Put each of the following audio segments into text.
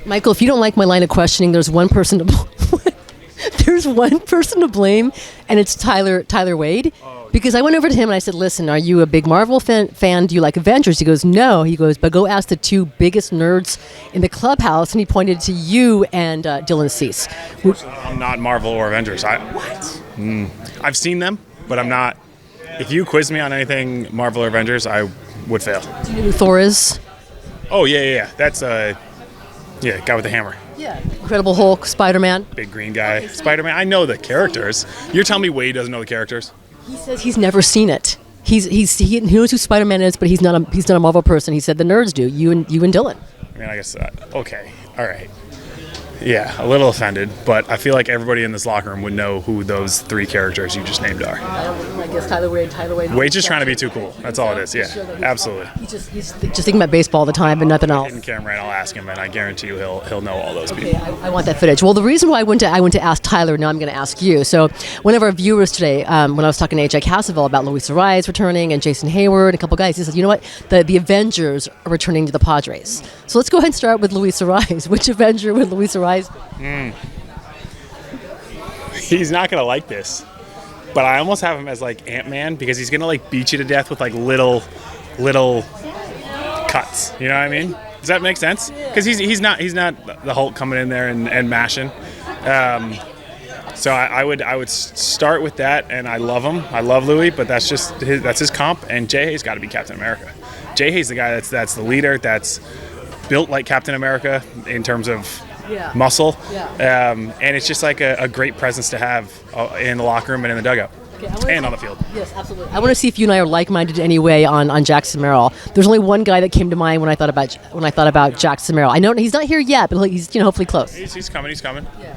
Michael, if you don't like my line of questioning, there's one person to there's one person to blame, and it's Tyler Wade. Because I went over to him and I said, listen, are you a big Marvel fan? Do you like Avengers? He goes, no. He goes, but go ask the two biggest nerds in the clubhouse. And he pointed to you and Dylan Cease. I'm not Marvel or Avengers. What? I've seen them, but I'm not. If you quiz me on anything Marvel or Avengers, I would fail. Do you know who Thor is? Oh, yeah. That's, guy with the hammer. Yeah. Incredible Hulk, Spider-Man. Big green guy. Spider-Man. I know the characters. You're telling me Wade doesn't know the characters? He says he's never seen it. He knows who Spider-Man is, but he's not a Marvel person. He said the nerds do. You and Dylan. I mean, I guess okay, all right. Yeah, a little offended, but I feel like everybody in this locker room would know who those three characters you just named are. I guess Tyler Wade. Wade's just trying to be too cool. That's all it is. Yeah, absolutely. He's just thinking about baseball all the time and nothing else. Hidden camera, and I'll ask him, and I guarantee you he'll know all those people. I want that footage. Well, the reason why I went to ask Tyler, now I'm going to ask you. So one of our viewers today, when I was talking to AJ Caswell about Luis Arraez returning and Jason Hayward, a couple guys, he said, you know what? The Avengers are returning to the Padres. So let's go ahead and start with Luis Arraez. Which Avenger would Luis Arraez be? He's not going to like this, but I almost have him as like Ant-Man because he's going to like beat you to death with like little cuts. You know what I mean? Does that make sense? Because he's not the Hulk coming in there and mashing. So I would start with that, and I love him. I love Louis, but that's his comp. And Jay Hayes got to be Captain America. Jay Hayes the guy that's the leader, that's built like Captain America in terms of muscle. Yeah. And it's just like a great presence to have in the locker room and in the dugout. And on the field. Yes, absolutely. I want to see if you and I are like-minded anyway on Jackson Merrill. There's only one guy that came to mind when I thought about Jackson Merrill. I know he's not here yet, but he's hopefully close. He's coming. Yeah.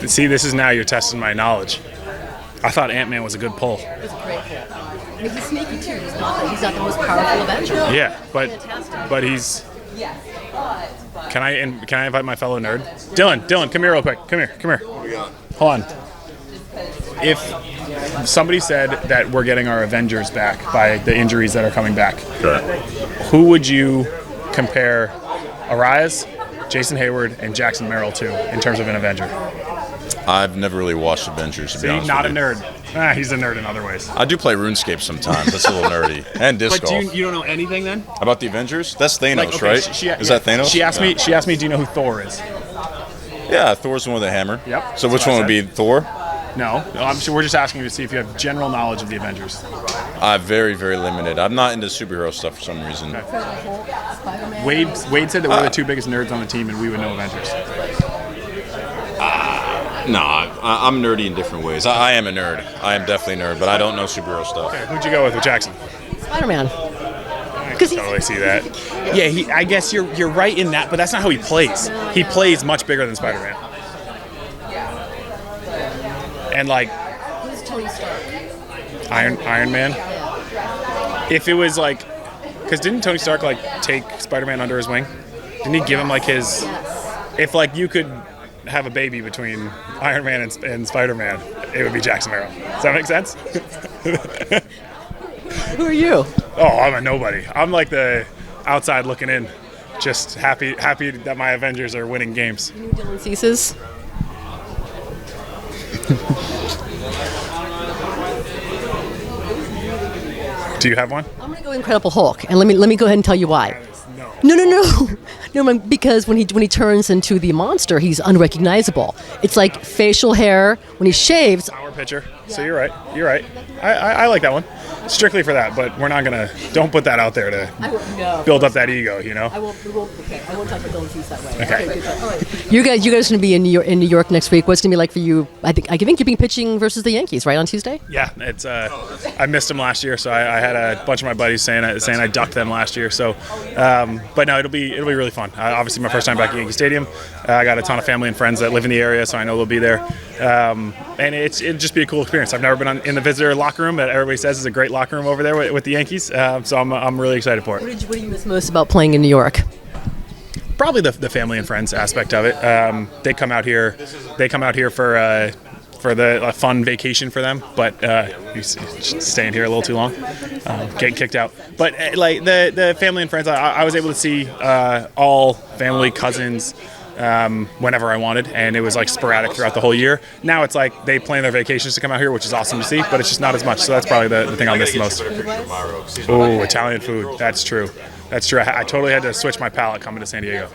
See, this is now you're testing my knowledge. I thought Ant-Man was a good pull. It's a great pull. I mean, he's sneaky too. He's not the most powerful Avenger. Yeah, but he's. Can I invite my fellow nerd? Dylan, come here real quick. Come here. Hold on. If somebody said that we're getting our Avengers back by the injuries that are coming back, who would you compare Arraez, Jason Hayward, and Jackson Merrill to in terms of an Avenger? I've never really watched Avengers, to be honest not a with you. nerd. He's a nerd in other ways. I do play RuneScape sometimes. That's a little nerdy. And disc But golf. you don't know anything then? About the Avengers? That's Thanos, Okay, right? Is that Thanos? She asked me, do you know who Thor is? Yeah, Thor's the one with the hammer. Yep. So That's which what I one would be said. Thor? No, I'm sure we're just asking you to see if you have general knowledge of the Avengers. I'm very, very limited. I'm not into superhero stuff for some reason. Wade said that we're the two biggest nerds on the team and we would know Avengers. No, I'm nerdy in different ways. I am a nerd. I am definitely a nerd, but I don't know superhero stuff. Okay, who'd you go with Jackson? Spider-Man. I can totally see that. Yeah, I guess you're right in that, but that's not how he plays. He plays much bigger than Spider-Man. And like Who's Tony Stark? Iron Man. If it was like, because didn't Tony Stark like take Spider-Man under his wing? Didn't he give him like his? If like you could have a baby between Iron Man and Spider-Man, it would be Jackson Merrill. Does that make sense? Who are you? Oh, I'm a nobody. I'm like the outside looking in, just happy that my Avengers are winning games. You know who Dylan Cease is? Do you have one? I'm gonna go Incredible Hulk, and let me go ahead and tell you why. No, because when he turns into the monster, he's unrecognizable. It's like facial hair when he shaves. Our pitcher. So you're right. I like that one. Strictly for that, but we're not gonna. Don't put that out there to build up that ego. You know. I won't talk about Dylan Cease that way. Okay. Good. All right. You guys are gonna be in New York next week. What's it gonna be like for you? I think you're being pitching versus the Yankees, right, on Tuesday? Yeah, it's. I missed them last year, so I had a bunch of my buddies saying I ducked them last year. So, but no, it'll be really fun. Obviously, my first time back at Yankee Stadium. I got a ton of family and friends that live in the area, so I know they'll be there. And it'll just be a cool experience. I've never been in the visitor locker room, but everybody says is a great locker room over there with the Yankees. So I'm really excited for it. What do you miss most about playing in New York? Probably the family and friends aspect of it. They come out here for for the fun vacation for them, but he's staying here a little too long, getting kicked out. But like the family and friends, I was able to see all family, cousins, whenever I wanted, and it was like sporadic throughout the whole year. Now it's like they plan their vacations to come out here, which is awesome to see, but it's just not as much. So that's probably the thing I'll miss the most. Oh, Italian food. That's true. I totally had to switch my palate coming to San Diego.